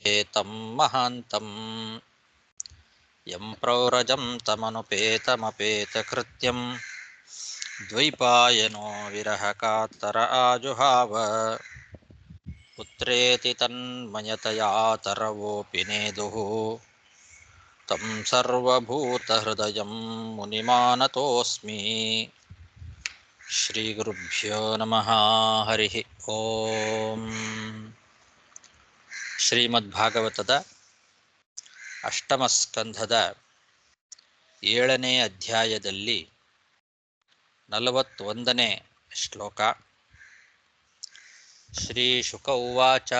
ಏತಂ ಮಹಾಂತಂ M ಪ್ರವ್ರಜಂ ತಮನುಪೇತಮಪೇತಕೃತ್ಯಂ ದ್ವೈಪಾಯನೋ ವಿರಹ ಕಾತರ ಆಜುಹಾವ ಪುತ್ರೇತಿ ತನ್ಮಯತಯಾ ತರವೋಪಿ ನೇದುಃ ತಂ ಸರ್ವಭೂತಹೃದಯಂ ಮುನಿಮಾನತೋಸ್ಮಿ. ಶ್ರೀಗುರುಭ್ಯೋ ನಮಃ. ಹರಿ ಓಂ. ಶ್ರೀಮದ್ಭಾಗವತದ ಅಷ್ಟಮ ಸ್ಕಂಧದ 7ನೇ ಅಧ್ಯಾಯದಲ್ಲಿ 41ನೇ ಶ್ಲೋಕ. ಶ್ರೀ ಶುಕ ಉವಾಚ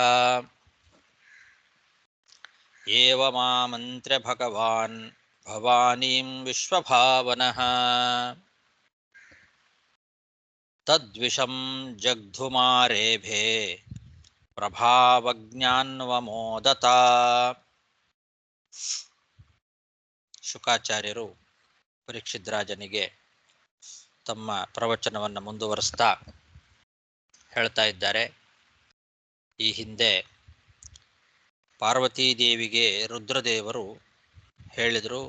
ಏವಮಾಮಂತ್ರ್ಯ ಭಗವಾನ್ ಭವಾನೀಂ ವಿಶ್ವಭಾವನಃ ತದ್ವಿಷಂ ಜಗ್ಧುಮಾರೇಭೆ ಪ್ರಭಾವಜ್ಞಾನ್ವಮೋದತ. ಶುಕಾಚಾರ್ಯರು ಪರೀಕ್ಷಿದ್ರಾಜನಿಗೆ ತಮ್ಮ ಪ್ರವಚನವನ್ನು ಮುಂದುವರಿಸ್ತಾ ಹೇಳ್ತಾ ಇದ್ದಾರೆ. ಈ ಹಿಂದೆ ಪಾರ್ವತೀದೇವಿಗೆ ರುದ್ರದೇವರು ಹೇಳಿದರು,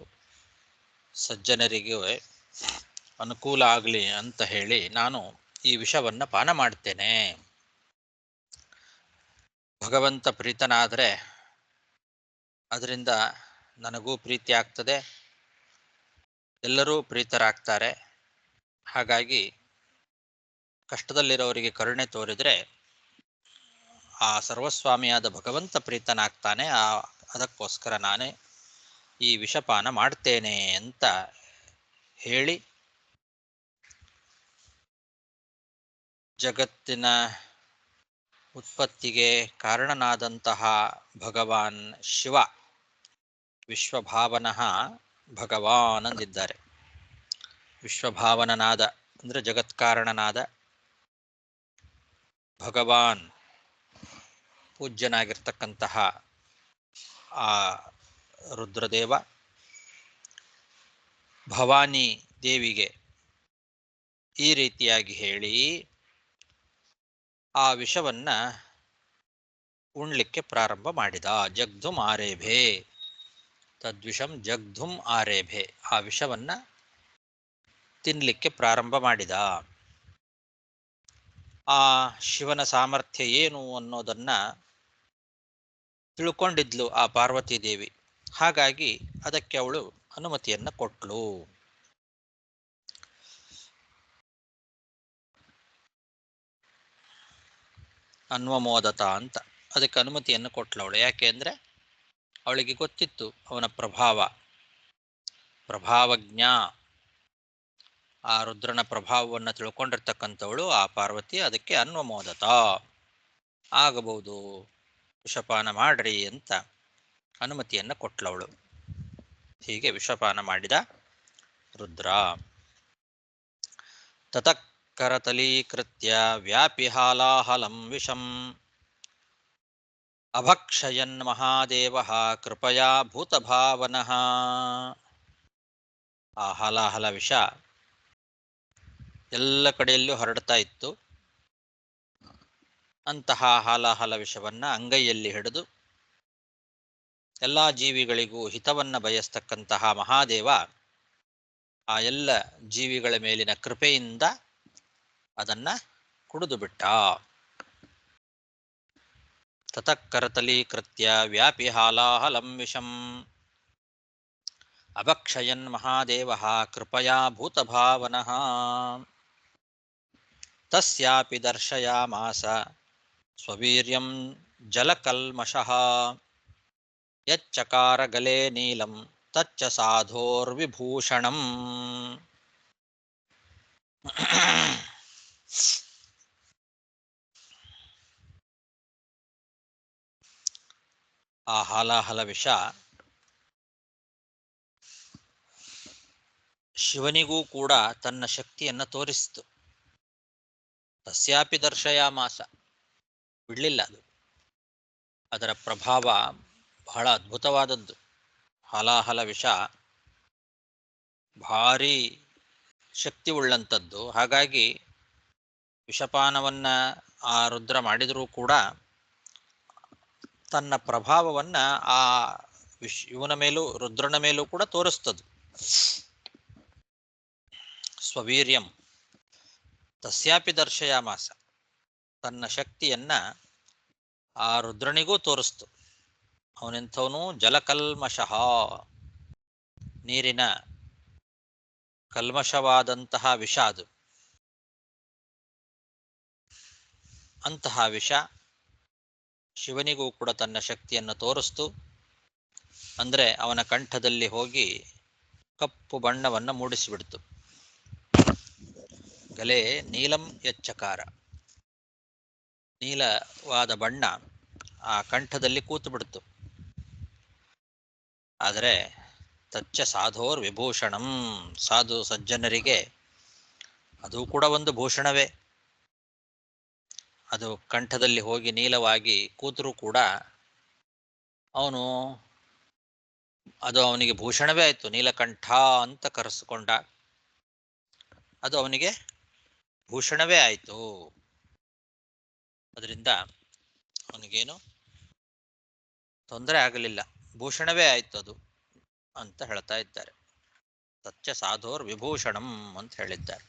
ಸಜ್ಜನರಿಗೆ ಅನುಕೂಲ ಆಗಲಿ ಅಂತ ಹೇಳಿ ನಾನು ಈ ವಿಷವನ್ನು ಪಾನ ಮಾಡ್ತೇನೆ. ಭಗವಂತ ಪ್ರೀತನಾದರೆ ಅದರಿಂದ ನನಗೂ ಪ್ರೀತಿ ಆಗ್ತದೆ, ಎಲ್ಲರೂ ಪ್ರೀತರಾಗ್ತಾರೆ. ಹಾಗಾಗಿ ಕಷ್ಟದಲ್ಲಿರೋರಿಗೆ ಕರುಣೆ ತೋರಿದರೆ ಆ ಸರ್ವಸ್ವಾಮಿಯಾದ ಭಗವಂತ ಪ್ರೀತನಾಗ್ತಾನೆ. ಅದಕ್ಕೋಸ್ಕರ ನಾನೇ ಈ ವಿಷಪಾನ ಮಾಡ್ತೇನೆ ಅಂತ ಹೇಳಿ ಜಗತ್ತಿನ ಉತ್ಪತ್ತಿಗೆ ಕಾರಣನಾದಂತಹ ಭಗವಾನ್ ಶಿವ ವಿಶ್ವಭಾವನಃ ಭಗವಾನ್ ಅಂದಿದ್ದಾರೆ. ವಿಶ್ವಭಾವನನಾದ ಅಂದರೆ ಜಗತ್ಕಾರಣನಾದ ಭಗವಾನ್ ಪೂಜ್ಯನಾಗಿರ್ತಕ್ಕಂತಹ ಆ ರುದ್ರದೇವ ಭವಾನಿ ದೇವಿಗೆ ಈ ರೀತಿಯಾಗಿ ಹೇಳಿ ಆ ವಿಷವನ್ನ ಉಣ್ಲಿಕ್ಕೆ ಪ್ರಾರಂಭ ಮಾಡಿದ. ಜಗ್ಧುಂ ಆರೇಭೆ, ತದ್ವಿಷಂ ಜಗ್ಧುಂ ಆರೇಭೆ, ಆ ವಿಷವನ್ನ ತಿನ್ನಲಿಕ್ಕೆ ಪ್ರಾರಂಭ ಮಾಡಿದ. ಆ ಶಿವನ ಸಾಮರ್ಥ್ಯ ಏನು ಅನ್ನೋದನ್ನ ತಿಳ್ಕೊಂಡಿದ್ಲು ಆ ಪಾರ್ವತಿ ದೇವಿ. ಹಾಗಾಗಿ ಅದಕ್ಕೆ ಅವಳು ಅನುಮತಿಯನ್ನ ಕೊಟ್ಲು. ಅನ್ವಮೋದತ ಅಂತ ಅದಕ್ಕೆ ಅನುಮತಿಯನ್ನು ಕೊಟ್ಲವಳು. ಯಾಕೆ ಅಂದರೆ ಅವಳಿಗೆ ಗೊತ್ತಿತ್ತು ಅವನ ಪ್ರಭಾವಜ್ಞ, ಆ ರುದ್ರನ ಪ್ರಭಾವವನ್ನು ತಿಳ್ಕೊಂಡಿರ್ತಕ್ಕಂಥವಳು ಆ ಪಾರ್ವತಿ. ಅದಕ್ಕೆ ಅನ್ವಮೋದತ, ಆಗಬಹುದು, ವಿಷಪಾನ ಮಾಡ್ರಿ ಅಂತ ಅನುಮತಿಯನ್ನು ಕೊಟ್ಲವಳು. ಹೀಗೆ ವಿಷಪಾನ ಮಾಡಿದ ರುದ್ರ. ತತಃ ಕರತಲೀಕೃತ್ಯ ವ್ಯಾಪಿ ಹಾಲಾಹಲಂ ವಿಷಂ ಅಭಕ್ಷಯನ್ ಮಹಾದೇವ ಕೃಪಯಾ ಭೂತಭಾವನಃ. ಆ ಹಾಲಾಹಲ ವಿಷ ಎಲ್ಲ ಕಡೆಯಲ್ಲೂ ಹರಡ್ತಾ ಇತ್ತು. ಅಂತಹ ಹಾಲಾಹಲ ವಿಷವನ್ನ ಅಂಗೈಯಲ್ಲಿ ಹಿಡಿದು ಎಲ್ಲ ಜೀವಿಗಳಿಗೂ ಹಿತವನ್ನ ಬಯಸ್ತಕ್ಕಂತಹ ಮಹಾದೇವ ಆ ಎಲ್ಲ ಜೀವಿಗಳ ಮೇಲಿನ ಕೃಪೆಯಿಂದ ಅದನ್ನ ಕುಡಿದು ಬಿಟ್ಟ. ತತಃ ಕರತಲೀಕೃತ್ಯ ವ್ಯಾಪಿ ಹಾಲಾಹಲಂ ವಿಷಂ ಅಭಕ್ಷಯನ್ ಮಹಾದೇವ ಕೃಪಯಾ ಭೂತಭಾವನಃ. ತಸ್ಯಾಪಿ ದರ್ಶಯಾಮಾಸ ಸ್ವವೀರ್ಯಂ ಜಲಕಲ್ಮಷಃ ಯಚ್ಚಕಾರ ಗಲೇ ನೀಲಂ ತಚ್ಚ ಸಾಧೋರ್ವಿಭೂಷಣಂ. ಆ ಹಾಲಾಹಲ ವಿಷ ಶಿವನಿಗೂ ಕೂಡ ತನ್ನ ಶಕ್ತಿಯನ್ನು ತೋರಿಸಿತು. ತಸ್ಯಾಪಿ ದರ್ಶಯಾಮಾಸ, ಬಿಡಲಿಲ್ಲ ಅದು. ಅದರ ಪ್ರಭಾವ ಬಹಳ ಅದ್ಭುತವಾದದ್ದು. ಹಾಲಾಹಲ ವಿಷ ಭಾರೀ ಶಕ್ತಿ ಉಳ್ಳಂಥದ್ದು. ಹಾಗಾಗಿ ವಿಷಪಾನವನ್ನ ಆ ರುದ್ರ ಮಾಡಿದರೂ ಕೂಡ ತನ್ನ ಪ್ರಭಾವವನ್ನು ಆ ಇವನ ಮೇಲೂ ರುದ್ರನ ಮೇಲೂ ಕೂಡ ತೋರಿಸ್ತದೆ. ಸ್ವವೀರ್ಯಂ ತಸ್ಯಾಪಿ ದರ್ಶಯಾಮಾಸ, ತನ್ನ ಶಕ್ತಿಯನ್ನ ಆ ರುದ್ರನಿಗೂ ತೋರಿಸ್ತು. ಅವನೆಂಥವನು ಜಲಕಲ್ಮಷಃ, ನೀರಿನ ಕಲ್ಮಷವಾದಂತಹ ವಿಷ ಅದು. ಅಂತಹ ವಿಷ ಶಿವನಿಗೂ ಕೂಡ ತನ್ನ ಶಕ್ತಿಯನ್ನು ತೋರಿಸ್ತು. ಅಂದರೆ ಅವನ ಕಂಠದಲ್ಲಿ ಹೋಗಿ ಕಪ್ಪು ಬಣ್ಣವನ್ನು ಮೂಡಿಸಿಬಿಡ್ತು. ಗಲೆ ನೀಲಂ ಯಚ್ಚಕಾರ, ನೀಲವಾದ ಬಣ್ಣ ಆ ಕಂಠದಲ್ಲಿ ಕೂತು ಬಿಡ್ತು. ಆದರೆ ತಚ್ಚ ಸಾಧೋರ್ ವಿಭೂಷಣಂ, ಸಾಧು ಸಜ್ಜನರಿಗೆ ಅದು ಕೂಡ ಒಂದು ಭೂಷಣವೇ. ಅದು ಕಂಠದಲ್ಲಿ ಹೋಗಿ ನೀಲವಾಗಿ ಕೂತರೂ ಕೂಡ ಅದು ಅವನಿಗೆ ಭೂಷಣವೇ ಆಯಿತು. ನೀಲಕಂಠ ಅಂತ ಕರೆಸಿಕೊಂಡ, ಅದು ಅವನಿಗೆ ಭೂಷಣವೇ ಆಯಿತು. ಅದರಿಂದ ಅವನಿಗೇನು ತೊಂದರೆ ಆಗಲಿಲ್ಲ, ಭೂಷಣವೇ ಆಯಿತು ಅದು ಅಂತ ಹೇಳ್ತಾ ಇದ್ದಾರೆ. ಸತ್ಯ ಸಾಧೋರ್ ವಿಭೂಷಣಂ ಅಂತ ಹೇಳಿದ್ದಾರೆ.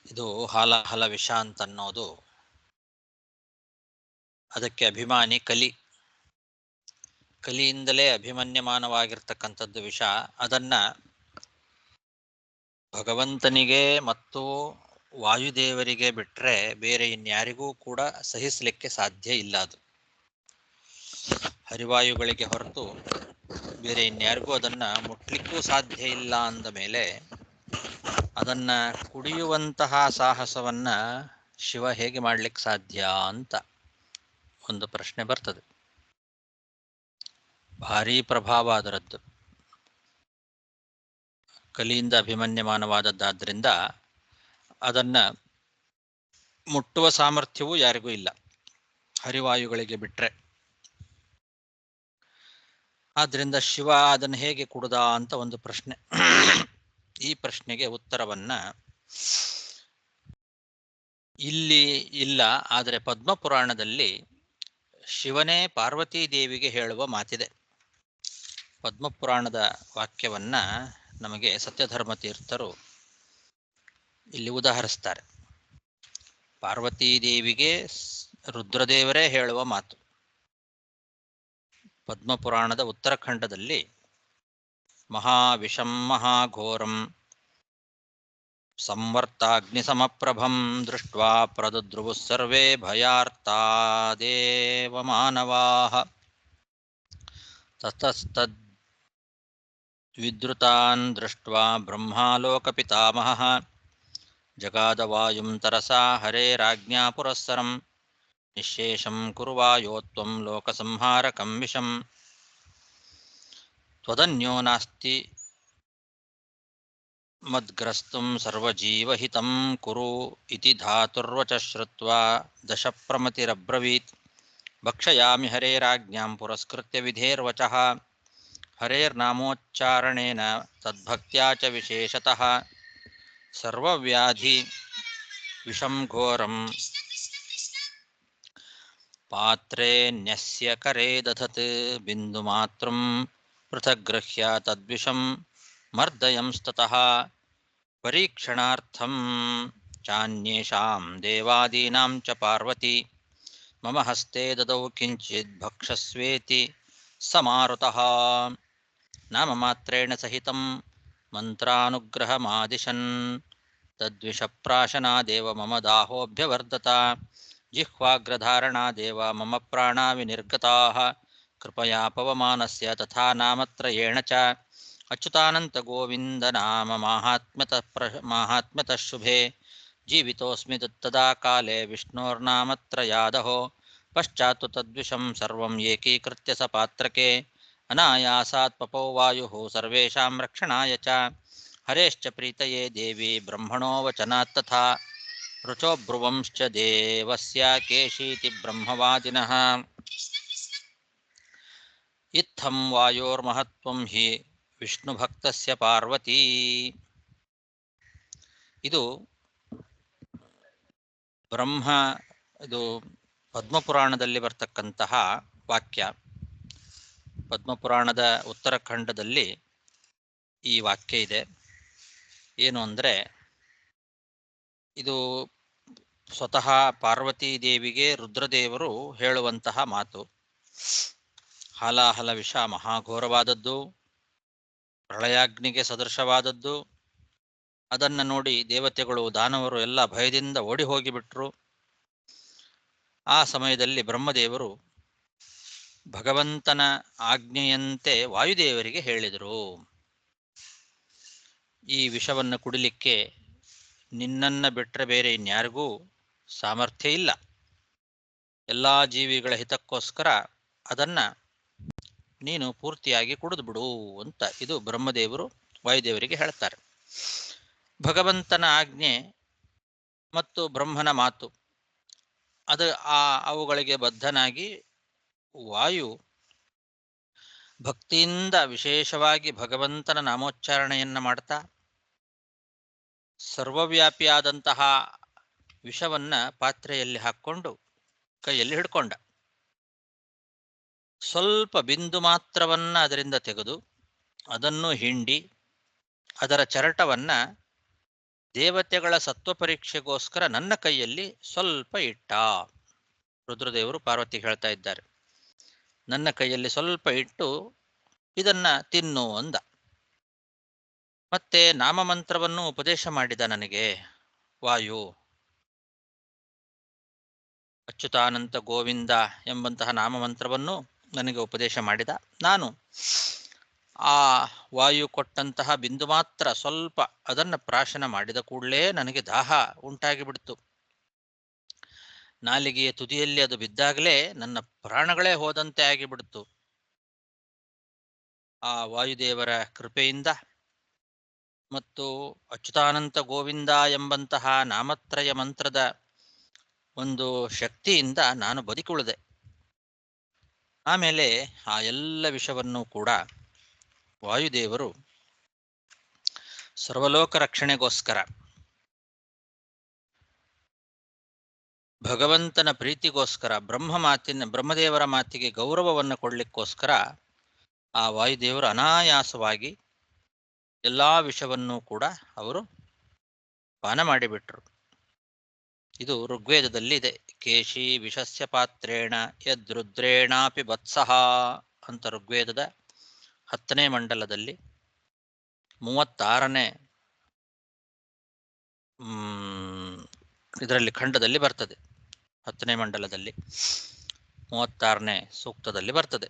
ಇದು ಹಾಲಾಹಲ ವಿಷ ಅಂತನ್ನೋದು, ಅದಕ್ಕೆ ಅಭಿಮಾನಿ ಕಲಿ. ಕಲಿಯಿಂದಲೇ ಅಭಿಮನ್ಯಮಾನವಾಗಿರ್ತಕ್ಕಂಥದ್ದು ವಿಷ. ಅದನ್ನ ಭಗವಂತನಿಗೆ ಮತ್ತು ವಾಯುದೇವರಿಗೆ ಬಿಟ್ಟರೆ ಬೇರೆ ಇನ್ಯಾರಿಗೂ ಕೂಡ ಸಹಿಸಲಿಕ್ಕೆ ಸಾಧ್ಯ ಇಲ್ಲ. ಅದು ಹರಿವಾಯುಗಳಿಗೆ ಹೊರತು ಬೇರೆ ಇನ್ಯಾರಿಗೂ ಅದನ್ನ ಮುಟ್ಲಿಕ್ಕೂ ಸಾಧ್ಯ ಇಲ್ಲ. ಅಂದ ಮೇಲೆ ಅದನ್ನ ಕುಡಿಯುವಂತಹ ಸಾಹಸವನ್ನ ಶಿವ ಹೇಗೆ ಮಾಡ್ಲಿಕ್ಕೆ ಸಾಧ್ಯ ಅಂತ ಒಂದು ಪ್ರಶ್ನೆ ಬರ್ತದೆ. ಭಾರೀ ಪ್ರಭಾವ ಅದರದ್ದು, ಕಲಿಯಿಂದ ಅಭಿಮನ್ಯಮಾನವಾದದ್ದಾದ್ರಿಂದ ಅದನ್ನ ಮುಟ್ಟುವ ಸಾಮರ್ಥ್ಯವೂ ಯಾರಿಗೂ ಇಲ್ಲ, ಹರಿವಾಯುಗಳಿಗೆ ಬಿಟ್ರೆ. ಆದ್ರಿಂದ ಶಿವ ಅದನ್ನು ಹೇಗೆ ಕುಡ್ದ ಅಂತ ಒಂದು ಪ್ರಶ್ನೆ. ಈ ಪ್ರಶ್ನೆಗೆ ಉತ್ತರವನ್ನ ಇಲ್ಲಿ ಇಲ್ಲ, ಆದರೆ ಪದ್ಮಪುರಾಣದಲ್ಲಿ ಶಿವನೇ ಪಾರ್ವತೀ ದೇವಿಗೆ ಹೇಳುವ ಮಾತಿದೆ. ಪದ್ಮಪುರಾಣದ ವಾಕ್ಯವನ್ನ ನಮಗೆ ಸತ್ಯಧರ್ಮ ತೀರ್ಥರು ಇಲ್ಲಿ ಉದಾಹರಿಸ್ತಾರೆ. ಪಾರ್ವತೀ ದೇವಿಗೆ ರುದ್ರದೇವರೇ ಹೇಳುವ ಮಾತು. ಪದ್ಮಪುರಾಣದ ಉತ್ತರಖಂಡದಲ್ಲಿ ಮಹಾವಿಷಂ ಮಹಾಘೋರಂ ಸಂವರ್ತಾಗ್ನಿ ಸಮಪ್ರಭಂ ದೃಷ್ಟ್ವಾ ಪ್ರದುದ್ರುವು ಸರ್ವೇ ಭಯಾರ್ತಾದೇವ ಮಾನವಾಃ ತತಸ್ತದ್ ವಿದ್ರುತಾನ್ ದೃಷ್ಟ್ವಾ ಬ್ರಹ್ಮಾಲೋಕಪಿತಾಮಹಃ ಜಗಾದವಾಯುಂ ತರಸಾ ಹರೇರಾಜ್ಞಾ ಪುರಸ್ಸರಂ ನಿಶೇಷಂ ಕುರುವಾಯೋತ್ವಂ ಲೋಕಸಂಹಾರಕಂ ವಿಷಂ ತ್ವದನ್ಯೋ ನಾಸ್ತಿ ಮದ್ಗ್ರಸ್ತುಂ ಸರ್ವಜೀವಹಿತಂ ಕುರು ಇತಿ ಧಾತುರ್ವಚ ಶ್ರುತ್ವಾ ದಶಪ್ರಮತಿರಬ್ರವೀತ್ ಭಕ್ಷಯಾಮಿ ಹರೇರಾಜ್ಞಾಂ ಪುರಸ್ಕೃತ್ಯ ವಿಧೇರ್ವಚಃ ಹರೇರ್ನಾಮೋಚ್ಚಾರಣೇನ ತದ್ಭಕ್ತ್ಯಾ ಚ ವಿಶೇಷತಃ ಸರ್ವವ್ಯಾಧಿ ವಿಷಂ ಘೋರಂ ಪಾತ್ರೆ ನ್ಯಸ್ಯ ಕರೆ ದಧತ್ ಬಿಂದುಮಾತ್ರಂ ಪೃಥಗ್ಗೃಹ್ಯ ತದ್ವಿಷಂ ಮರ್ದಯಂಸ್ತತಃ ಪರೀಕ್ಷಣಾರ್ಥಂ ಚಾನ್ಯೇಷಾಂ ದೇವಾದೀನಾಂ ಚ ಪಾರ್ವತಿ ಮಮ ಹಸ್ತೆ ದದೌ ಕಿಂಚಿದ್ ಭಕ್ಷಸ್ವೇತಿ ಸಮಾರುತಃ ನಾಮಮಾತ್ರೇಣ ಸಹಿತಂ ಮಂತ್ರಾನುಗ್ರಹಮಾದಿಶನ್ ತದ್ವಿಷಪ್ರಾಶನಾದೇವ ಮಮ ದಾಹೋಭ್ಯವರ್ಧತ ಜಿಹ್ವಾಗ್ರಧಾರಣಾದೇವ ಮಮ ಪ್ರಾಣಾ ವಿನಿರ್ಗತಾಃ ಕೃಪಯಾ ಪವಮಾನಸ್ಯ ತಥಾ ನಾಮತ್ರಯೇಣ ಚ ಅಚ್ಯುತಾನಂತ ಗೋವಿಂದ ನಾಮ ಮಾಹಾತ್ಮ್ಯತಃ ಶುಭೆ ಜೀವಿತೋಸ್ಮಿ ತದಾ ಕಾಲೇ ವಿಷ್ಣೋರ್ನಾಮತ್ರಯಾದಹೋ ಪಶ್ಚಾತ್ತು ತದ್ವಿಷಂ ಸರ್ವಂ ಏಕೀಕೃತ್ಯ ಸ ಪಾತ್ರಕೆ ಅನಾಯಾಸಾತ್ ಪಪೋ ವಾಯುಃ ಸರ್ವೇಷಾಂ ರಕ್ಷಣಾಯ ಚ ಹರೇಶ್ಚ ಪ್ರೀತಯೇ ದೇವಿ ಬ್ರಹ್ಮಣೋ ವಚನಾತ್ ತಥಾ ರುಚೋ ಬ್ರುವಂಶ್ಚ ದೇವಸ್ಯ ಕೇಶೀತಿ ಬ್ರಹ್ಮವಾದಿನಃ ಇತ್ತಂ ವಾಯೋರ್ಮಹತ್ವಂ ಹಿ ವಿಷ್ಣು ಭಕ್ತಸ್ಯ ಪಾರ್ವತಿ. ಇದು ಬ್ರಹ್ಮ ಇದು ಪದ್ಮಪುರಾಣದಲ್ಲಿ ಬರ್ತಕ್ಕಂತಹ ವಾಕ್ಯ. ಪದ್ಮಪುರಾಣದ ಉತ್ತರಖಂಡದಲ್ಲಿ ಈ ವಾಕ್ಯ ಇದೆ. ಏನು ಅಂದರೆ, ಇದು ಸ್ವತಃ ಪಾರ್ವತೀ ದೇವಿಗೆ ರುದ್ರದೇವರು ಹೇಳುವಂತಹ ಮಾತು. ಹಾಲಾಹಲ ವಿಷ ಮಹಾಘೋರವಾದದ್ದು, ಪ್ರಳಯಾಗ್ನಿಗೆ ಸದೃಶವಾದದ್ದು. ಅದನ್ನು ನೋಡಿ ದೇವತೆಗಳು ದಾನವರು ಎಲ್ಲ ಭಯದಿಂದ ಓಡಿ ಹೋಗಿಬಿಟ್ರು. ಆ ಸಮಯದಲ್ಲಿ ಬ್ರಹ್ಮದೇವರು ಭಗವಂತನ ಆಜ್ಞೆಯಂತೆ ವಾಯುದೇವರಿಗೆ ಹೇಳಿದರು, ಈ ವಿಷವನ್ನು ಕುಡಿಲಿಕ್ಕೆ ನಿನ್ನನ್ನು ಬಿಟ್ಟರೆ ಬೇರೆ ಇನ್ಯಾರಿಗೂ ಸಾಮರ್ಥ್ಯ ಇಲ್ಲ. ಎಲ್ಲ ಜೀವಿಗಳ ಹಿತಕ್ಕೋಸ್ಕರ ಅದನ್ನು ನೀನು ಪೂರ್ತಿಯಾಗಿ ಕುಡಿದು ಬಿಡು ಅಂತ ಇದು ಬ್ರಹ್ಮದೇವರು ವಾಯುದೇವರಿಗೆ ಹೇಳ್ತಾರೆ. ಭಗವಂತನ ಆಜ್ಞೆ ಮತ್ತು ಬ್ರಹ್ಮನ ಮಾತು ಅವುಗಳಿಗೆ ಬದ್ಧನಾಗಿ ವಾಯು ಭಕ್ತಿಯಿಂದ ವಿಶೇಷವಾಗಿ ಭಗವಂತನ ನಾಮೋಚ್ಚಾರಣೆಯನ್ನು ಮಾಡ್ತಾ ಸರ್ವವ್ಯಾಪಿಯಾದಂತಹ ವಿಷವನ್ನ ಪಾತ್ರೆಯಲ್ಲಿ ಹಾಕ್ಕೊಂಡು ಕೈಯಲ್ಲಿ ಹಿಡ್ಕೊಂಡ. ಸ್ವಲ್ಪ ಬಿಂದು ಮಾತ್ರವನ್ನ ಅದರಿಂದ ತೆಗೆದು ಅದನ್ನು ಹಿಂಡಿ ಅದರ ಚರಟವನ್ನ ದೇವತೆಗಳ ಸತ್ವ ಪರೀಕ್ಷೆಗೋಸ್ಕರ ನನ್ನ ಕೈಯಲ್ಲಿ ಸ್ವಲ್ಪ ಇಟ್ಟ. ರುದ್ರದೇವರು ಪಾರ್ವತಿ ಹೇಳ್ತಾ ಇದ್ದಾರೆ, ನನ್ನ ಕೈಯಲ್ಲಿ ಸ್ವಲ್ಪ ಇಟ್ಟು ಇದನ್ನ ತಿನ್ನು ಅಂದ. ಮತ್ತೆ ನಾಮಮಂತ್ರವನ್ನು ಉಪದೇಶ ಮಾಡಿದ ನನಗೆ ವಾಯು. ಅಚ್ಯುತಾನಂತ ಗೋವಿಂದ ಎಂಬಂತಹ ನಾಮಮಂತ್ರವನ್ನು ನನಗೆ ಉಪದೇಶ ಮಾಡಿದ. ನಾನು ಆ ವಾಯು ಕೊಟ್ಟಂತಹ ಬಿಂದು ಮಾತ್ರ ಸ್ವಲ್ಪ ಅದನ್ನು ಪ್ರಾಶನ ಮಾಡಿದ ಕೂಡಲೇ ನನಗೆ ದಾಹ ಉಂಟಾಗಿಬಿಡ್ತು. ನಾಲಿಗೆಯ ತುದಿಯಲ್ಲಿ ಅದು ಬಿದ್ದಾಗಲೇ ನನ್ನ ಪ್ರಾಣಗಳೇ ಹೋದಂತೆ ಆಗಿಬಿಡ್ತು. ಆ ವಾಯುದೇವರ ಕೃಪೆಯಿಂದ ಮತ್ತು ಅಚ್ಯುತಾನಂತ ಗೋವಿಂದ ಎಂಬಂತಹ ನಾಮತ್ರಯ ಮಂತ್ರದ ಒಂದು ಶಕ್ತಿಯಿಂದ ನಾನು ಬದುಕುಳಿದೆ. ಆಮೇಲೆ ಆ ಎಲ್ಲ ವಿಷವನ್ನು ಕೂಡ ವಾಯುದೇವರು ಸರ್ವಲೋಕ ರಕ್ಷಣೆಗೋಸ್ಕರ ಭಗವಂತನ ಪ್ರೀತಿಗೋಸ್ಕರ ಬ್ರಹ್ಮದೇವರ ಮಾತಿಗೆ ಗೌರವವನ್ನು ಕೊಡಲಿಕ್ಕೋಸ್ಕರ ಆ ವಾಯುದೇವರು ಅನಾಯಾಸವಾಗಿ ಎಲ್ಲ ವಿಷವನ್ನು ಕೂಡ ಅವರು ಪಾನ ಮಾಡಿಬಿಟ್ರು. ಇದು ಋಗ್ವೇದದಲ್ಲಿ ಇದೆ. ಕೇಶಿ ವಿಷಸ್ಯ ಪಾತ್ರೇಣ ಯದ್ರುದ್ರೇಣಾಪಿ ವತ್ಸಃ ಅಂತ ಋಗ್ವೇದದ 10ನೇ ಮಂಡಲದಲ್ಲಿ 36ನೇ ಇದರಲ್ಲಿ ಖಂಡದಲ್ಲಿ ಬರ್ತದೆ. 10ನೇ ಮಂಡಲದಲ್ಲಿ 36ನೇ ಸೂಕ್ತದಲ್ಲಿ ಬರ್ತದೆ.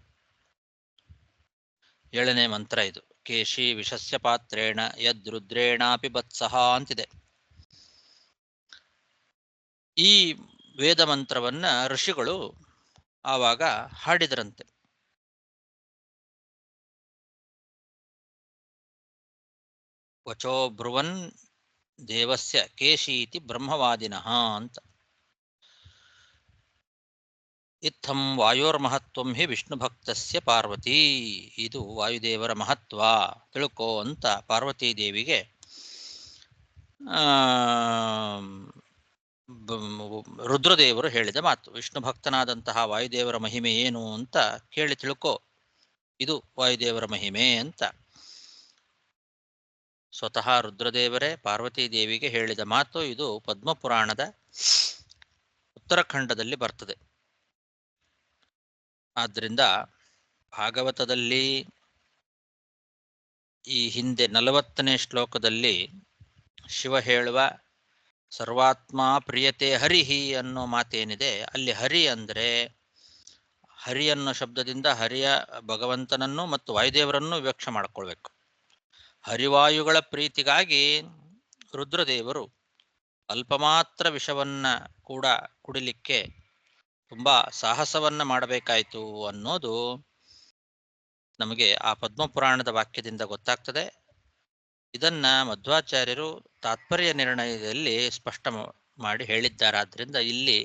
7ನೇ ಮಂತ್ರ ಇದು. ಕೇಶಿ ವಿಷಸ್ಯ ಪಾತ್ರೇಣ ಯದ್ರುದ್ರೇಣಾಪಿ ವತ್ಸಃ ಅಂತಿದೆ. ಈ ವೇದ ಮಂತ್ರವನ್ನ ಋಷಿಗಳು ಆವಾಗ ಹಾಡಿದರಂತೆ. ವಚೋ ಬ್ರುವನ್ ದೇವಸ್ಯ ಕೇಶೀತಿ ಬ್ರಹ್ಮವಾದಿನಃ ಅಂತ. ಇತ್ತಂ ವಾಯೋರ್ಮಹತ್ವಂ ಹಿ ವಿಷ್ಣು ಭಕ್ತಸ್ಯ ಪಾರ್ವತಿ. ಇದು ವಾಯುದೇವರ ಮಹತ್ವ ತಿಳ್ಕೋ ಅಂತ ಪಾರ್ವತೀ ದೇವಿಗೆ ರುದ್ರದೇವರು ಹೇಳಿದ ಮಾತು. ವಿಷ್ಣು ಭಕ್ತನಾದಂತಹ ವಾಯುದೇವರ ಮಹಿಮೆ ಏನು ಅಂತ ಕೇಳಿ ತಿಳ್ಕೋ, ಇದು ವಾಯುದೇವರ ಮಹಿಮೆ ಅಂತ ಸ್ವತಃ ರುದ್ರದೇವರೇ ಪಾರ್ವತೀ ದೇವಿಗೆ ಹೇಳಿದ ಮಾತು. ಇದು ಪದ್ಮಪುರಾಣದ ಉತ್ತರಖಂಡದಲ್ಲಿ ಬರ್ತದೆ. ಆದ್ದರಿಂದ ಭಾಗವತದಲ್ಲಿ ಈ ಹಿಂದೆ 40ನೇ ಶ್ಲೋಕದಲ್ಲಿ ಶಿವ ಹೇಳುವ ಸರ್ವಾತ್ಮ ಪ್ರಿಯತೆ ಹರಿಹಿ ಅನ್ನೋ ಮಾತೇನಿದೆ, ಅಲ್ಲಿ ಹರಿ ಅಂದರೆ ಹರಿ ಅನ್ನೋ ಶಬ್ದದಿಂದ ಹರಿಯ ಭಗವಂತನನ್ನು ಮತ್ತು ವಾಯುದೇವರನ್ನು ವಿವಕ್ಷೆ ಮಾಡಿಕೊಳ್ಬೇಕು. ಹರಿವಾಯುಗಳ ಪ್ರೀತಿಗಾಗಿ ರುದ್ರದೇವರು ಅಲ್ಪ ಮಾತ್ರ ವಿಷವನ್ನ ಕೂಡ ಕುಡಿಲಿಕ್ಕೆ ತುಂಬಾ ಸಾಹಸವನ್ನ ಮಾಡಬೇಕಾಯಿತು ಅನ್ನೋದು ನಮಗೆ ಆ ಪದ್ಮಪುರಾಣದ ವಾಕ್ಯದಿಂದ ಗೊತ್ತಾಗ್ತದೆ. ಇದನ್ನ ಮಧ್ವಾಚಾರ್ಯರು ತಾತ್ಪರ್ಯ ನಿರ್ಣಯದಲ್ಲಿ ಸ್ಪಷ್ಟ ಮಾಡಿ ಹೇಳಿದ್ದಾರಾದ್ರಿಂದ ಇಲ್ಲಿ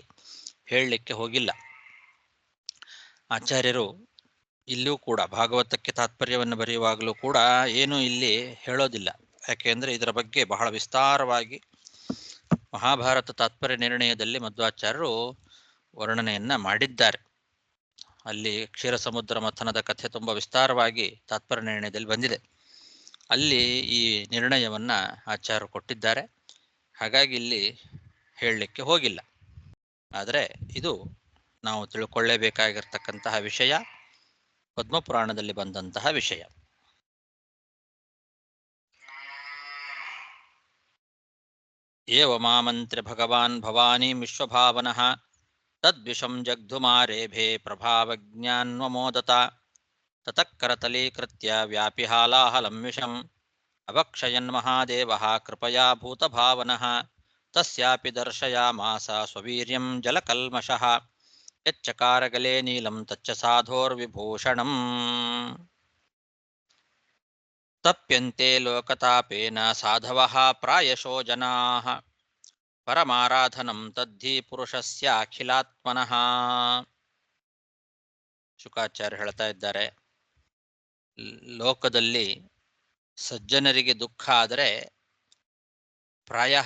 ಹೇಳಲಿಕ್ಕೆ ಹೋಗಿಲ್ಲ. ಆಚಾರ್ಯರು ಇಲ್ಲಿಯೂ ಕೂಡ ಭಾಗವತಕ್ಕೆ ತಾತ್ಪರ್ಯವನ್ನು ಬರೆಯುವಾಗಲೂ ಕೂಡ ಏನೂ ಇಲ್ಲಿ ಹೇಳೋದಿಲ್ಲ. ಯಾಕೆಂದ್ರೆ ಇದರ ಬಗ್ಗೆ ಬಹಳ ವಿಸ್ತಾರವಾಗಿ ಮಹಾಭಾರತ ತಾತ್ಪರ್ಯ ನಿರ್ಣಯದಲ್ಲಿ ಮಧ್ವಾಚಾರ್ಯರು ವರ್ಣನೆಯನ್ನು ಮಾಡಿದ್ದಾರೆ. ಅಲ್ಲಿ ಕ್ಷೀರ ಸಮುದ್ರ ಮಥನದ ಕಥೆ ತುಂಬ ವಿಸ್ತಾರವಾಗಿ ತಾತ್ಪರ್ಯ ನಿರ್ಣಯದಲ್ಲಿ ಬಂದಿದೆ. ಅಲ್ಲಿ ಈ ನಿರ್ಣಯವನ್ನು ಆಚಾರ್ಯರು ಕೊಟ್ಟಿದ್ದಾರೆ. ಹಾಗಾಗಿ ಇಲ್ಲಿ ಹೇಳಲಿಕ್ಕೆ ಹೋಗಿಲ್ಲ. ಆದರೆ ಇದು ನಾವು ತಿಳ್ಕೊಳ್ಳೇಬೇಕಾಗಿರ್ತಕ್ಕಂತಹ ವಿಷಯ, ಪದ್ಮಪುರಾಣದಲ್ಲಿ ಬಂದಂತಹ ವಿಷಯ. ಏವ ಮಾಮಂತ್ರ್ಯ ಭಗವಾನ್ ಭವಾನೀಂ ವಿಶ್ವಭಾವನಃ ತದ್ವಿಷಂ ಜಗ್ಧುಮಾರೇಭೆ ಪ್ರಭಾವಜ್ಞಾನ್ವಮೋದತ ತತಃ ಕರತಲೀಕೃತ್ಯ ವ್ಯಾಪಿಹಾಲಾಹಲಂ ವಿಷಂ ಅಭಕ್ಷಯನ್ ಮಹಾದೇವಃ ಕೃಪಯಾ ಭೂತಭಾವನಃ ತಸ್ಯಾಪಿ ದರ್ಶಯಾಮಾಸ ಸ್ವವೀರ್ಯಂ ಜಲಕಲ್ಮಷಃ ಯಚ್ಚಕಾರಗಲೆ ನೀಲಂ ತಚ್ಚ ಸಾಧೋರ್ವಿಭೂಷಣಂ ತಪ್ಯಂತೆ ಲೋಕತಾಪೇನ ಸಾಧವಃ ಪ್ರಾಯಶೋ ಜನಾಃ ಪರಮಾರಾಧನಂ ತದ್ಧಿ ಪುರುಷಸ್ಯಾಖಿಲಾತ್ಮನಃ. ಶುಕಾಚಾರ್ಯ ಹೇಳ್ತಾ ಇದ್ದಾರೆ, ಲೋಕದಲ್ಲಿ ಸಜ್ಜನರಿಗೆ ದುಃಖ ಆದರೆ ಪ್ರಾಯ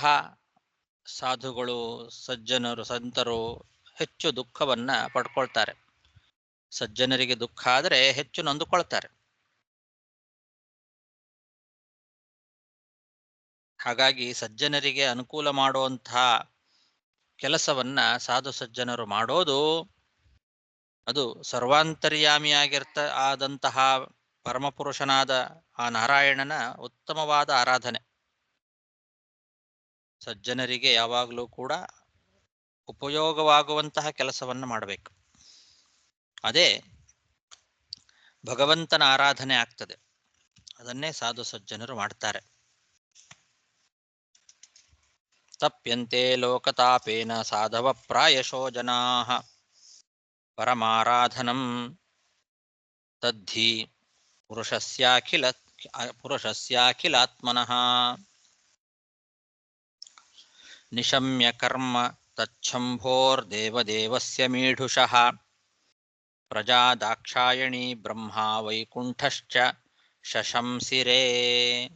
ಸಾಧುಗಳು, ಸಜ್ಜನರು, ಸಂತರು ಹೆಚ್ಚು ದುಃಖವನ್ನು ಪಡ್ಕೊಳ್ತಾರೆ. ಸಜ್ಜನರಿಗೆ ದುಃಖ ಆದರೆ ಹೆಚ್ಚು ನೊಂದುಕೊಳ್ತಾರೆ. ಹಾಗಾಗಿ ಸಜ್ಜನರಿಗೆ ಅನುಕೂಲ ಮಾಡುವಂತಹ ಕೆಲಸವನ್ನ ಸಾಧು ಸಜ್ಜನರು ಮಾಡೋದು ಅದು ಆದಂತಹ ಪರಮಪುರುಷನಾದ ಆ ನಾರಾಯಣನ ಉತ್ತಮವಾದ ಆರಾಧನೆ. ಸಜ್ಜನರಿಗೆ ಯಾವಾಗಲೂ ಕೂಡ ಉಪಯೋಗವಾಗುವಂತಹ ಕೆಲಸವನ್ನು ಮಾಡಬೇಕು. ಅದೇ ಭಗವಂತನ ಆರಾಧನೆ ಆಗ್ತದೆ. ಅದನ್ನೇ ಸಾಧು ಸಜ್ಜನರು ಮಾಡ್ತಾರೆ. ತಪ್ಯಂತೆ ಲೋಕತಾಪೇನ ಸಾಧವ ಪ್ರಾಯಶೋ ಜನಾಃ ಪರಮಾರಾಧನಂ ತದ್ಧಿ ಪುರುಷಸ್ಯಾಖಿಲಾತ್ಮನಃ ನಿಶಮ್ಯ ಕರ್ಮ ತಚ್ಛಂಭೋರ್ದೇವದೇವಸ್ಯ ಮೀಢುಷಃ ಪ್ರಜಾ ದಾಕ್ಷಾಯಣಿ ಬ್ರಹ್ಮ ವೈಕುಂಠಶ್ಚ ಶಶಂಸಿರೇ.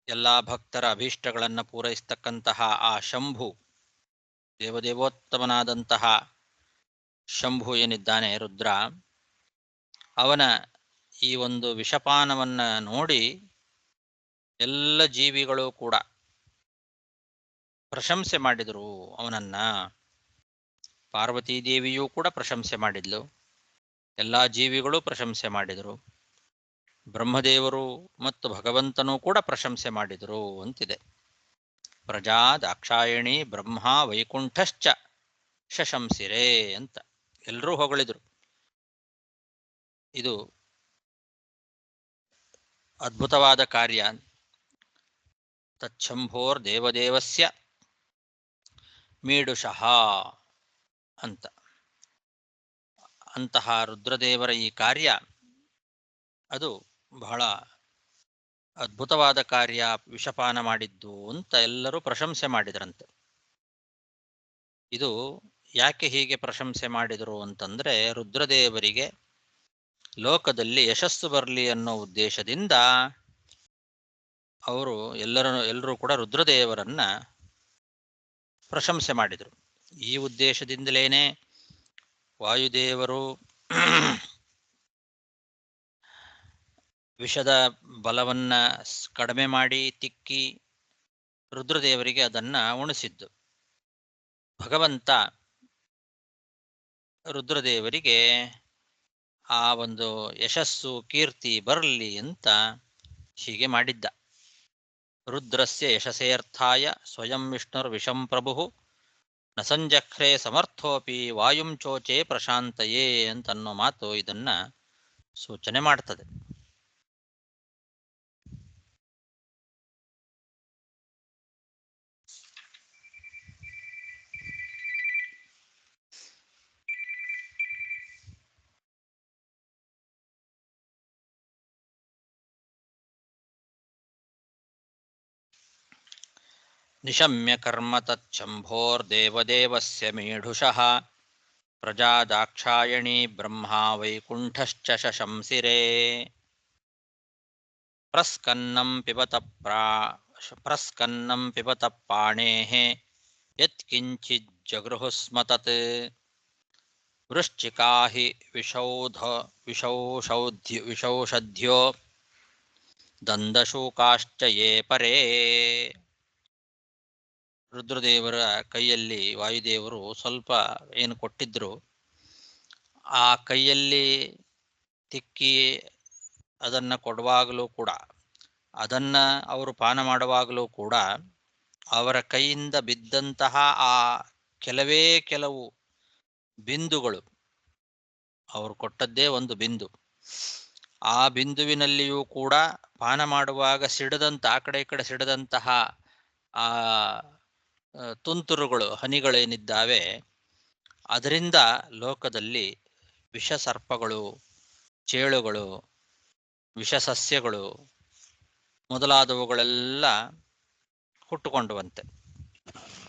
ಎಲ್ಲ ಭಕ್ತರ ಅಭೀಷ್ಟಗಳನ್ನು ಪೂರೈಸ್ತಕ್ಕಂತಹ ಆ ಶಂಭು, ದೇವದೇವೋತ್ತಮನಾದಂತಹ ಶಂಭು ಏನಿದ್ದಾನೆ ರುದ್ರ, ಅವನ ಈ ಒಂದು ವಿಷಪಾನವನ್ನು ನೋಡಿ ಎಲ್ಲ ಜೀವಿಗಳು ಕೂಡ ಪ್ರಶಂಸೆ ಮಾಡಿದರು ಅವನನ್ನ. ಪಾರ್ವತೀದೇವಿಯೂ ಕೂಡ ಪ್ರಶಂಸೆ ಮಾಡಿದ್ಲು, ಎಲ್ಲ ಜೀವಿಗಳು ಪ್ರಶಂಸೆ ಮಾಡಿದರು, ಬ್ರಹ್ಮದೇವರು ಮತ್ತು ಭಗವಂತನೂ ಕೂಡ ಪ್ರಶಂಸೆ ಮಾಡಿದರು ಅಂತಿದೆ. ಪ್ರಜಾ ದಾಕ್ಷಾಯಣಿ ಬ್ರಹ್ಮ ವೈಕುಂಠಶ್ಚ ಶಶಂಸಿರೇ ಅಂತ ಎಲ್ಲರೂ ಹೊಗಳಿದ್ರು. ಇದು ಅದ್ಭುತವಾದ ಕಾರ್ಯ. ತಚ್ಛಂಭೋರ್ ದೇವದೇವಸ್ಯ ಮೀಡುಷಃ ಅಂತ. ಅಂತಹ ರುದ್ರದೇವರ ಈ ಕಾರ್ಯ ಅದು ಬಹಳ ಅದ್ಭುತವಾದ ಕಾರ್ಯ, ವಿಷಪಾನ ಮಾಡಿದ್ದು ಅಂತ ಎಲ್ಲರೂ ಪ್ರಶಂಸೆ ಮಾಡಿದ್ರಂತೆ. ಇದು ಯಾಕೆ ಹೀಗೆ ಪ್ರಶಂಸೆ ಮಾಡಿದರು ಅಂತಂದ್ರೆ, ರುದ್ರದೇವರಿಗೆ ಲೋಕದಲ್ಲಿ ಯಶಸ್ಸು ಬರಲಿ ಅನ್ನೋ ಉದ್ದೇಶದಿಂದ ಅವರು ಎಲ್ಲರೂ ಕೂಡ ರುದ್ರದೇವರನ್ನ ಪ್ರಶಂಸೆ ಮಾಡಿದರು. ಈ ಉದ್ದೇಶದಿಂದಲೇನೆ ವಾಯುದೇವರು ವಿಷದ ಬಲವನ್ನ ಕಡಿಮೆ ಮಾಡಿ ತಿಕ್ಕಿ ರುದ್ರದೇವರಿಗೆ ಅದನ್ನ ಉಣಿಸಿದ್ದು. ಭಗವಂತ ರುದ್ರದೇವರಿಗೆ ಆ ಒಂದು ಯಶಸ್ಸು ಕೀರ್ತಿ ಬರಲಿ ಅಂತ ಹೀಗೆ ಮಾಡಿದ್ದ. ರುದ್ರಸ್ಯ ಯಶಸೇರ್ಥಾಯ ಸ್ವಯಂ ವಿಷ್ಣುರ್ವಿಷಂ ಪ್ರಭು ನ ಸಂಜಖ್ರೆ ಸಮರ್ಥೋಪಿ ವಾಯುಂ ಚೋಚೆ ಪ್ರಶಾಂತಯೇ ಅಂತನ್ನೋ ಮಾತು ಇದನ್ನ ಸೂಚನೆ ಮಾಡ್ತದೆ. ನಿಶಮ್ಯ ಕರ್ಮ ತಚ್ಛಂಭೋರ್ದೇವದೇವಸ್ಯ ಮೀಢುಷಃ ಪ್ರಜಾ ದಾಕ್ಷಾಯಣಿ ಬ್ರಹ್ಮ ವೈಕುಂಠಶ್ಚ ಶಶಂಸಿರೇ. ಪ್ರಸ್ಕನ್ನಂ ಪಿಬತ ಪ್ರಸ್ಕನ್ನಂ ಪಿಬತ ಪಾಣೇಃ ಯತ್ಕಿಂಚಿತ್ ಜಗೃಹು ಸ್ಮ ತತ್ ವೃಶ್ಚಿಕಾ ಹಿ ವಿಷೌಷಧ್ಯ ದಂದಶೂಕಾಶ್ಚ ಯೇ ಪರೇ. ರುದ್ರದೇವರ ಕೈಯಲ್ಲಿ ವಾಯುದೇವರು ಸ್ವಲ್ಪ ಏನು ಕೊಟ್ಟಿದ್ರು, ಆ ಕೈಯಲ್ಲಿ ತಿಕ್ಕಿ ಅದನ್ನು ಕೊಡುವಾಗಲೂ ಕೂಡ, ಅದನ್ನು ಅವರು ಪಾನ ಮಾಡುವಾಗಲೂ ಕೂಡ ಅವರ ಕೈಯಿಂದ ಬಿದ್ದಂತಹ ಆ ಕೆಲವೇ ಕೆಲವು ಬಿಂದುಗಳು, ಅವರು ಕೊಟ್ಟದ್ದೇ ಒಂದು ಬಿಂದು, ಆ ಬಿಂದುವಿನಲ್ಲಿಯೂ ಕೂಡ ಪಾನ ಮಾಡುವಾಗ ಸಿಡದಂತ ಆ ಕಡೆ ಈ ಕಡೆ ಸಿಡದಂತಹ ಆ ತುಂತುರುಗಳು, ಹನಿಗಳೇನಿದ್ದಾವೆ, ಅದರಿಂದ ಲೋಕದಲ್ಲಿ ವಿಷಸರ್ಪಗಳು, ಚೇಳುಗಳು, ವಿಷಸಸ್ಯಗಳು ಮೊದಲಾದವುಗಳೆಲ್ಲ ಹುಟ್ಟುಕೊಂಡುವಂತೆ.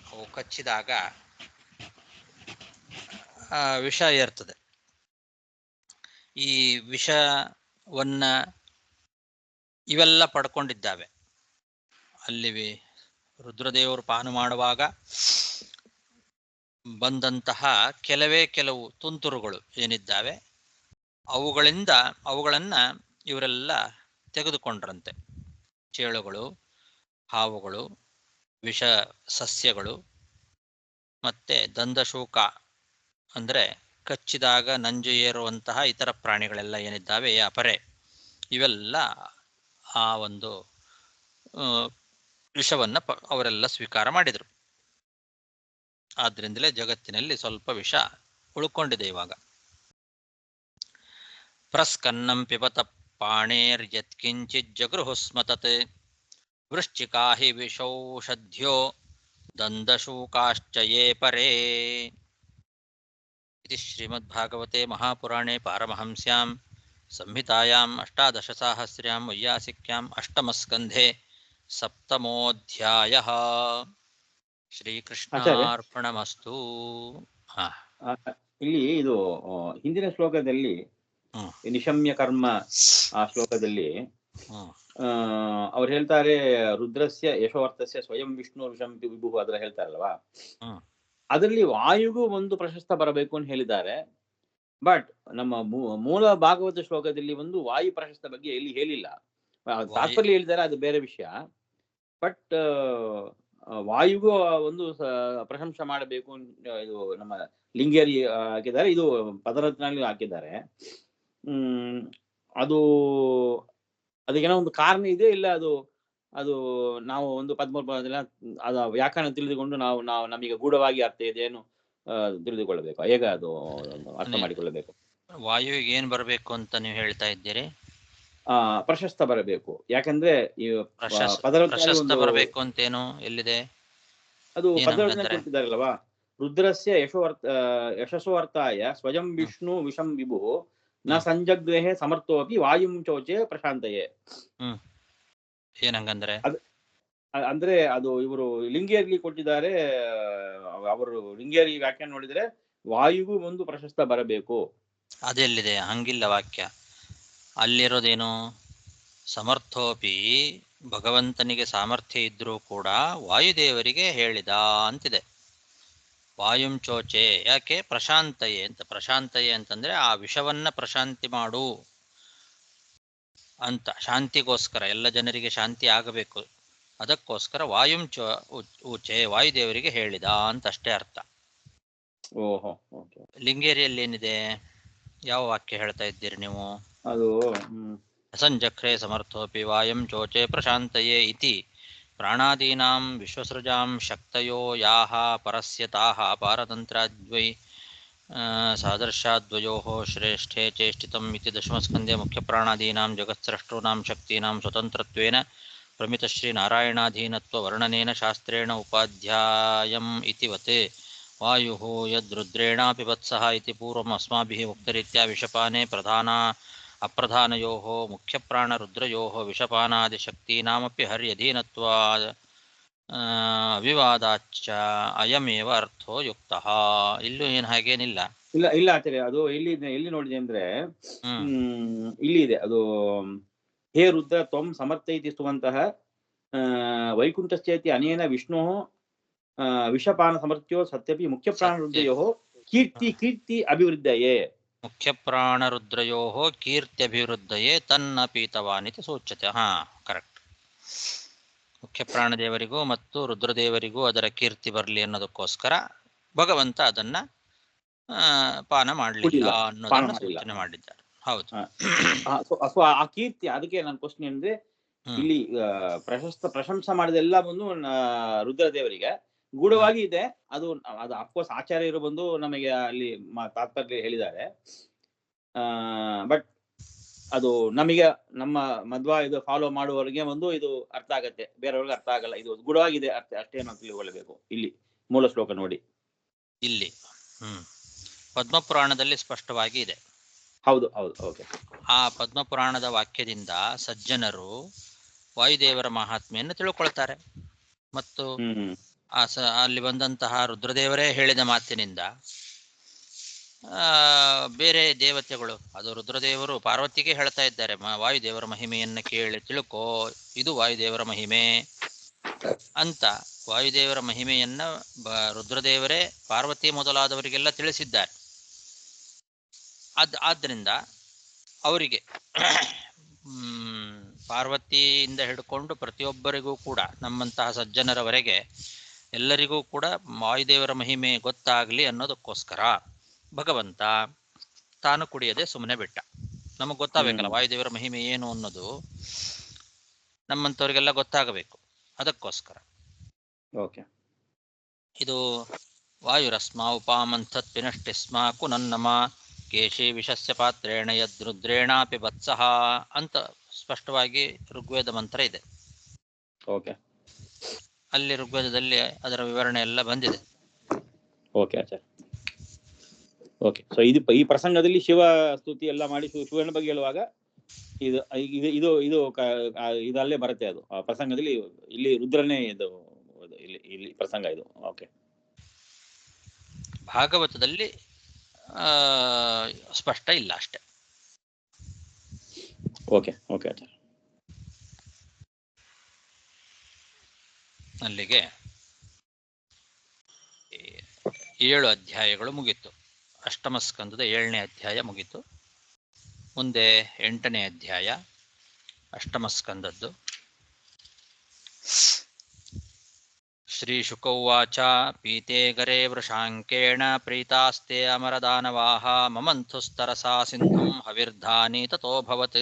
ಅವು ಕಚ್ಚಿದಾಗ ವಿಷ ಏರ್ತದೆ. ಈ ವಿಷವನ್ನ ಇವೆಲ್ಲ ಪಡ್ಕೊಂಡಿದ್ದಾವೆ. ಅಲ್ಲಿ ರುದ್ರದೇವರು ಪಾನ ಮಾಡುವಾಗ ಬಂದಂತಹ ಕೆಲವೇ ಕೆಲವು ತುಂತುರುಗಳು ಏನಿದ್ದಾವೆ, ಅವುಗಳನ್ನು ಇವರೆಲ್ಲ ತೆಗೆದುಕೊಂಡ್ರಂತೆ. ಚೇಳುಗಳು, ಹಾವುಗಳು, ವಿಷ ಸಸ್ಯಗಳು, ಮತ್ತೆ ದಂದಶೂಕ ಅಂದರೆ ಕಚ್ಚಿದಾಗ ನಂಜು ಏರುವಂತಹ ಇತರ ಪ್ರಾಣಿಗಳೆಲ್ಲ ಏನಿದ್ದಾವೆ, ಅಪರೆ, ಇವೆಲ್ಲ ಆ ಒಂದು ವಿಷವನ್ನ ಅವರೆಲ್ಲ ಸ್ವೀಕಾರ ಮಾಡಿದರು. ಆದ್ರಿಂದಲೇ ಜಗತ್ತಿನಲ್ಲಿ ಸ್ವಲ್ಪ ವಿಷ ಉಳ್ಕೊಂಡಿದೆ ಇವಾಗ. ಪ್ರಸ್ಕನ್ನಂ ಪಿಬತ ಪಾಣೇರ್ಯತ್ಕಿಂಚಿತ್ ಜಗೃಹು ಸ್ಮ ತತ್ ವೃಶ್ಚಿಕಾ ಹಿ ವಿಷೌಷಧ್ಯೋ ದಂದಶೂಕಾಶ್ಚ ಯೇ ಪರೇ. ಇತಿ ಶ್ರೀಮದ್ಭಾಗವತೆ ಮಹಾಪುರಾಣೆ ಪಾರಮಹಂಸ್ಯಾಂ ಸಂಹಿತಾಯಾಂ ಅಷ್ಟಾದಶಸಾಹಸ್ರ್ಯಾಂ ವೈಯಾಸಿಕ್ಯಾಂ ಅಷ್ಟಮಸ್ಕಂಧೆ ಸಪ್ತಮೋಧ್ಯಾಯಃ. ಶ್ರೀಕೃಷ್ಣಾರ್ಪಣಮಸ್ತು. ಇಲ್ಲಿ ಇದು ಹಿಂದಿನ ಶ್ಲೋಕದಲ್ಲಿ ನಿಶಮ್ಯ ಕರ್ಮ ಆ ಶ್ಲೋಕದಲ್ಲಿ ಅವ್ರು ಹೇಳ್ತಾರೆ, ರುದ್ರಸ್ಯ ಯಶೋವರ್ತಸ್ಯ ಸ್ವಯಂ ವಿಷ್ಣು ವಿಷಂ ವಿಭು ಅದರ ಹೇಳ್ತಾರಲ್ವಾ, ಅದರಲ್ಲಿ ವಾಯುಗೂ ಒಂದು ಪ್ರಶಸ್ತ ಬರಬೇಕು ಅಂತ ಹೇಳಿದ್ದಾರೆ. ಬಟ್ ನಮ್ಮ ಮೂಲ ಭಾಗವತ ಶ್ಲೋಕದಲ್ಲಿ ಒಂದು ವಾಯು ಪ್ರಶಸ್ತ ಬಗ್ಗೆ ಎಲ್ಲಿ ಹೇಳಿಲ್ಲ. ತಾತ್ಪರ್ಯ ಹೇಳಿದ್ದಾರೆ, ಅದು ಬೇರೆ ವಿಷಯ. ಬಟ್ ವಾಯುಗೂ ಒಂದು ಪ್ರಶಂಸೆ ಮಾಡಬೇಕು. ಇದು ನಮ್ಮ ಲಿಂಗೇರಿ ಹಾಕಿದ್ದಾರೆ, ಇದು ಪದರತ್ನಲ್ಲಿ ಹಾಕಿದ್ದಾರೆ. ಅದಕ್ಕೇನೋ ಒಂದು ಕಾರಣ ಇದೆ, ಇಲ್ಲ ಅದು ನಾವು ಒಂದು ಅದ ವ್ಯಾಕರಣ ತಿಳಿದುಕೊಂಡು ನಾವು ನಮಗೆ ಗೂಢವಾಗಿ ಅರ್ಥ ಇದೆ ಏನು ತಿಳಿದುಕೊಳ್ಳಬೇಕು, ಹೇಗೆ ಅದು ಅರ್ಥ ಮಾಡಿಕೊಳ್ಳಬೇಕು. ವಾಯುವಿಗೆ ಏನ್ ಬರಬೇಕು ಅಂತ ನೀವು ಹೇಳ್ತಾ ಇದ್ದೀರಿ? ಪ್ರಶಸ್ತ ಬರಬೇಕು. ಯಾಕಂದ್ರೆ ಈ ಪ್ರಶಸ್ತ ಬರಬೇಕು ಅಂತೇನು ಎಲ್ಲಿದೆ? ಅದು ಪದರತ್ನ ಕೊಟ್ಟಿದ್ದಾರಲ್ವಾ, ರುದ್ರಸ್ಯ ಯಶಸ್ವರ್ಥಾಯ ಸ್ವಯಂ ವಿಷ್ಣು ವಿಷಂ ವಿಭು ನ ಸಂಜಗ್ರಹೆ ಸಮರ್ಥೋಪಿ ವಾಯುಂ ಚೋಚೆ ಪ್ರಶಾಂತಯೇ. ಏನಂಗಂದ್ರೆ ಅಂದ್ರೆ ಅದು ಇವರು ಲಿಂಗೇರಿ ಕೊಟ್ಟಿದ್ದಾರೆ. ಅವರು ಲಿಂಗೇರಿ ವ್ಯಾಖ್ಯಾನ ನೋಡಿದ್ರೆ ವಾಯುಗೂ ಒಂದು ಪ್ರಶಸ್ತ ಬರಬೇಕು. ಅದೆಲ್ಲಿದೆ? ಹಂಗಿಲ್ಲ ವಾಕ್ಯ. ಅಲ್ಲಿರೋದೇನು? ಸಮರ್ಥೋಪಿ, ಭಗವಂತನಿಗೆ ಸಾಮರ್ಥ್ಯ ಇದ್ರೂ ಕೂಡ ವಾಯುದೇವರಿಗೆ ಹೇಳಿದ ಅಂತಿದೆ. ವಾಯುಂ ಚೋಚೆ, ಯಾಕೆ? ಪ್ರಶಾಂತಯೇ ಅಂತ. ಪ್ರಶಾಂತಯೇ ಅಂತಂದ್ರೆ ಆ ವಿಷವನ್ನ ಪ್ರಶಾಂತಿ ಮಾಡು ಅಂತ, ಶಾಂತಿಗೋಸ್ಕರ, ಎಲ್ಲ ಜನರಿಗೆ ಶಾಂತಿ ಆಗಬೇಕು, ಅದಕ್ಕೋಸ್ಕರ ವಾಯುಂ ಊಚೆ, ವಾಯುದೇವರಿಗೆ ಹೇಳಿದ ಅಂತ ಅಷ್ಟೇ ಅರ್ಥ. ಓಹೋ, ಲಿಂಗೇರಿಯಲ್ಲಿ ಏನಿದೆ? ಯಾವ ವಾಕ್ಯ ಹೇಳ್ತಾ ಇದ್ದೀರಿ ನೀವು? ಅದು ಸಂಜಕ್ರೆ ಸಮರ್ಥೋಪಿ ವಾಯಂ ಚೋಚೆ ಪ್ರಶಾಂತಯೇ ಇತಿ ಪ್ರಾಣಾದೀನಾಂ ವಿಶ್ವಸೃಜಾಂ ಶಕ್ತಯೋ ಯಾಹ ಪರಸ್ಯ ತಾಹ ಪಾರತಂತ್ರಾದ್ವೈ ಸಾದರ್ಶಾದ್ವಯೋಃ ಶ್ರೇಷ್ಠೇ ಚೇಷ್ಟಿತಂ ಇತಿ ದಶಮಸ್ಕಂಧೆ ಮುಖ್ಯಪ್ರಾಣಾದೀನಾಂ ಜಗತ್ಸ್ರಷ್ಟೂನಾಂ ಶಕ್ತೀನಾಂ ಸ್ವತಂತ್ರತ್ವೇನ ಪ್ರಮಿತಶ್ರೀ ನಾರಾಯಣಾಧೀನತ್ವ ವರ್ಣನೇನ ಶಾಸ್ತ್ರೇಣ ಉಪಾಧ್ಯಾಯಂ ಇತಿವತ್ ವಾಯುಃ ಯದ್ರುದ್ರೇಣಾಪಿ ವತ್ಸಃ ಇತಿ ಪೂರ್ವಂ ಅಸ್ಮಾಭಿಃ ಉಕ್ತರೀತ್ಯಾ ವಿಷಪಾನೆ ಅಪ್ರಧಾನಯೋಃ ಮುಖ್ಯಪ್ರಾಣರುದ್ರಯೋಃ ವಿಷಪಾನಾದಿಶಕ್ತೀನಾಮಪಿ ಹರ್ಯಧೀನತ್ವಾದ್ ಅವಿವಾದಾಚ್ಚ ಅಯಮೇವ ಅರ್ಥೋ ಯುಕ್ತಃ. ಇಲ್ಲೂ ಏನು ಹಾಗೇನಿಲ್ಲ. ಇಲ್ಲ ಆಚಾರ್ಯ, ಅದು ಎಲ್ಲಿ ನೋಡಿದೆ ಅಂದ್ರೆ ಇಲ್ಲಿ ಇದೆ ಅದು, ಹೇ ರುದ್ರ ತ್ವಂ ಸಮರ್ಥ ಇತಿ ಸ್ತುವಂತಹ ವೈಕುಂಠಶ್ಚೇತಿ ಅನೇನ ವಿಷ್ಣು ವಿಷಪಾನ ಸಮರ್ಥ್ಯೋ ಸತ್ಯಪಿ ಮುಖ್ಯ ಪ್ರಾಣರುದ್ರಯೋ ಕೀರ್ತಿ ಅಭಿವೃದ್ಧಯೇ. ಮುಖ್ಯ ಪ್ರಾಣರುದ್ರಯೋ ಕೀರ್ತ್ಯಭಿವೃದ್ಧಯೇ ತನ್ನ ಪೀತವಾನಿತಿ ಸೂಚ್ಯತೆ. ಹಾ, ಕರೆಕ್ಟ್. ಮುಖ್ಯ ಪ್ರಾಣದೇವರಿಗೂ ಮತ್ತು ರುದ್ರದೇವರಿಗೂ ಅದರ ಕೀರ್ತಿ ಬರಲಿ ಅನ್ನೋದಕ್ಕೋಸ್ಕರ ಭಗವಂತ ಅದನ್ನ ಪಾನ ಮಾಡಲಿಲ್ಲ ಅನ್ನೋದನ್ನ ಸೂಚನೆ ಮಾಡಿದ್ದಾರೆ. ಹೌದು. ಆ ಕೀರ್ತಿ, ಅದಕ್ಕೆ ನನ್ನ ಕ್ವಶನ್ ಅಂದ್ರೆ ಇಲ್ಲಿ ಪ್ರಶಂಸೆ ಮಾಡಿದೆಲ್ಲ ಬಂದು ರುದ್ರದೇವರಿಗೆ ಗೂಢವಾಗಿ ಇದೆ. ಅದು ಅಫ್ಕೋರ್ಸ್ ಆಚಾರ್ಯರು ಬಂದು ನಮಗೆ ಅಲ್ಲಿ ತಾತ್ಪರ್ಯ ಹೇಳಿದ್ದಾರೆ. ಬಟ್ ಅದು ನಮಗೆ ನಮ್ಮ ಮಧ್ವ ಇದು ಫಾಲೋ ಮಾಡುವವರಿಗೆ ಒಂದು ಇದು ಅರ್ಥ ಆಗತ್ತೆ, ಬೇರೆಯವ್ರಿಗೆ ಅರ್ಥ ಆಗಲ್ಲ. ಇದು ಗೂಢವಾಗಿದೆ ಅರ್ಥ ಅಷ್ಟೇ ನಾವು ತಿಳ್ಕೊಳ್ಬೇಕು. ಇಲ್ಲಿ ಮೂಲ ಶ್ಲೋಕ ನೋಡಿ, ಇಲ್ಲಿ ಪದ್ಮಪುರಾಣದಲ್ಲಿ ಸ್ಪಷ್ಟವಾಗಿ ಇದೆ. ಹೌದು ಹೌದು, ಓಕೆ. ಆ ಪದ್ಮಪುರಾಣದ ವಾಕ್ಯದಿಂದ ಸಜ್ಜನರು ವಾಯುದೇವರ ಮಹಾತ್ಮೆಯನ್ನು ತಿಳ್ಕೊಳ್ತಾರೆ. ಮತ್ತು ಅಲ್ಲಿ ಬಂದಂತಹ ರುದ್ರದೇವರೇ ಹೇಳಿದ ಮಾತಿನಿಂದ ಬೇರೆ ದೇವತೆಗಳು, ಅದು ರುದ್ರದೇವರು ಪಾರ್ವತಿಗೆ ಹೇಳ್ತಾ ಇದ್ದಾರೆ, ವಾಯುದೇವರ ಮಹಿಮೆಯನ್ನು ಕೇಳಿ ತಿಳ್ಕೋ, ಇದು ವಾಯುದೇವರ ಮಹಿಮೆ ಅಂತ. ವಾಯುದೇವರ ಮಹಿಮೆಯನ್ನ ರುದ್ರದೇವರೇ ಪಾರ್ವತಿ ಮೊದಲಾದವರಿಗೆಲ್ಲ ತಿಳಿಸಿದ್ದಾರೆ. ಆದ್ದರಿಂದ ಅವರಿಗೆ ಪಾರ್ವತಿಯಿಂದ ಹಿಡ್ಕೊಂಡು ಪ್ರತಿಯೊಬ್ಬರಿಗೂ ಕೂಡ, ನಮ್ಮಂತಹ ಸಜ್ಜನರವರೆಗೆ ಎಲ್ಲರಿಗೂ ಕೂಡ ವಾಯುದೇವರ ಮಹಿಮೆ ಗೊತ್ತಾಗಲಿ ಅನ್ನೋದಕ್ಕೋಸ್ಕರ ಭಗವಂತ ತಾನು ಕುಡಿಯದೆ ಸುಮ್ಮನೆ ಬಿಟ್ಟ. ನಮಗೆ ಗೊತ್ತಾಗಬೇಕಲ್ಲ ವಾಯುದೇವರ ಮಹಿಮೆ ಏನು ಅನ್ನೋದು, ನಮ್ಮಂಥವ್ರಿಗೆಲ್ಲ ಗೊತ್ತಾಗಬೇಕು. ಅದಕ್ಕೋಸ್ಕರ ಓಕೆ. ಇದು ವಾಯುರಸ್ಮಾ ಉಪಾಮಂಥತ್ ಪಿನಷ್ಟಿಸ್ಮ ಕುನನ್ನಮ ಕೇಶಿ ವಿಷಸ್ಯ ಪಾತ್ರೇಣ ಯದ್ರುದ್ರೇಣಾಪಿ ವತ್ಸಃ ಅಂತ ಸ್ಪಷ್ಟವಾಗಿ ಋಗ್ವೇದ ಮಂತ್ರ ಇದೆ. ಓಕೆ. ಅಲ್ಲಿ ಋಗ್ವೇದದಲ್ಲಿ ಅದರ ವಿವರಣೆ ಎಲ್ಲ ಬಂದಿದೆ. ಓಕೆ ಆಚಾರ್ಯ. ಓಕೆ. ಸೊ ಈ ಪ್ರಸಂಗದಲ್ಲಿ ಶಿವ ಸ್ತುತಿ ಎಲ್ಲ ಮಾಡಿ ಶಿವನ ಬಗ್ಗೆ ಹೇಳುವಾಗ ಇದು ಇದು ಇದು ಇದಲ್ಲೇ ಬರುತ್ತೆ. ಅದು ಆ ಪ್ರಸಂಗದಲ್ಲಿ ಇಲ್ಲಿ ರುದ್ರನೇ ಇದು ಇಲ್ಲಿ ಪ್ರಸಂಗ ಇದು. ಓಕೆ. ಭಾಗವತದಲ್ಲಿ ಸ್ಪಷ್ಟ ಇಲ್ಲ ಅಷ್ಟೇ. ಓಕೆ ಓಕೆ ಆಚಾರ್ಯ. ಅಲ್ಲಿಗೆ 7 ಅಧ್ಯಾಯಗಳು ಮುಗೀತು. ಅಷ್ಟಮ ಸ್ಕಂದದ 7ನೇ ಅಧ್ಯಾಯ ಮುಗೀತು. ಮುಂದೆ 8ನೇ ಅಧ್ಯಾಯ ಅಷ್ಟಮ ಸ್ಕಂದದ್ದು. ಶ್ರೀ ಶುಕೌವಾಚ ಪೀತೆ ಗರೆ ವೃಷಾಂಕೇಣ ಪ್ರೀತಾಸ್ತೆ ಅಮರದಾನವಾಹ ಮಮಂಥುಸ್ತರಸಾ ಸಿಂಧುಂ ಹವಿರ್ಧಾನಿ ತಥೋಭವತ್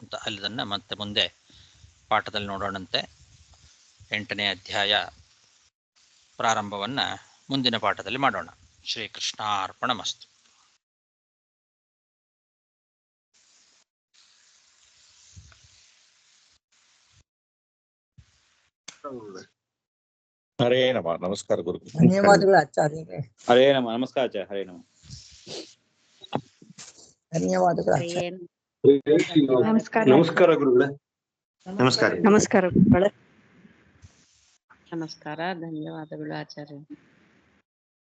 ಅಂತ. ಅಲ್ಲಿದನ್ನ ಮತ್ತೆ ಮುಂದೆ ಪಾಠದಲ್ಲಿ ನೋಡೋಣಂತೆ. 8ನೇ ಅಧ್ಯಾಯ ಪ್ರಾರಂಭವನ್ನ ಮುಂದಿನ ಪಾಠದಲ್ಲಿ ಮಾಡೋಣ. ಶ್ರೀಕೃಷ್ಣಾರ್ಪಣಮಸ್ತು. ಹರೇ ನಮಃ. ನಮಸ್ಕಾರ ಗುರು. ಧನ್ಯವಾದಗಳು ಆಚಾರ್ಯರೇ. ಹರೇ ನಮಃ. ನಮಸ್ಕಾರ ಆಚಾರ್ಯ. ಹರೇ ನಮಃ. ಧನ್ಯವಾದಗಳು ಆಚಾರ್ಯ. ನಮಸ್ಕಾರ ಗುರುಗಳೇ. ನಮಸ್ಕಾರ. ನಮಸ್ಕಾರ ಗುರುಗಳೇ. ನಮಸ್ಕಾರ. ಧನ್ಯವಾದಗಳು ಆಚಾರ್ಯ.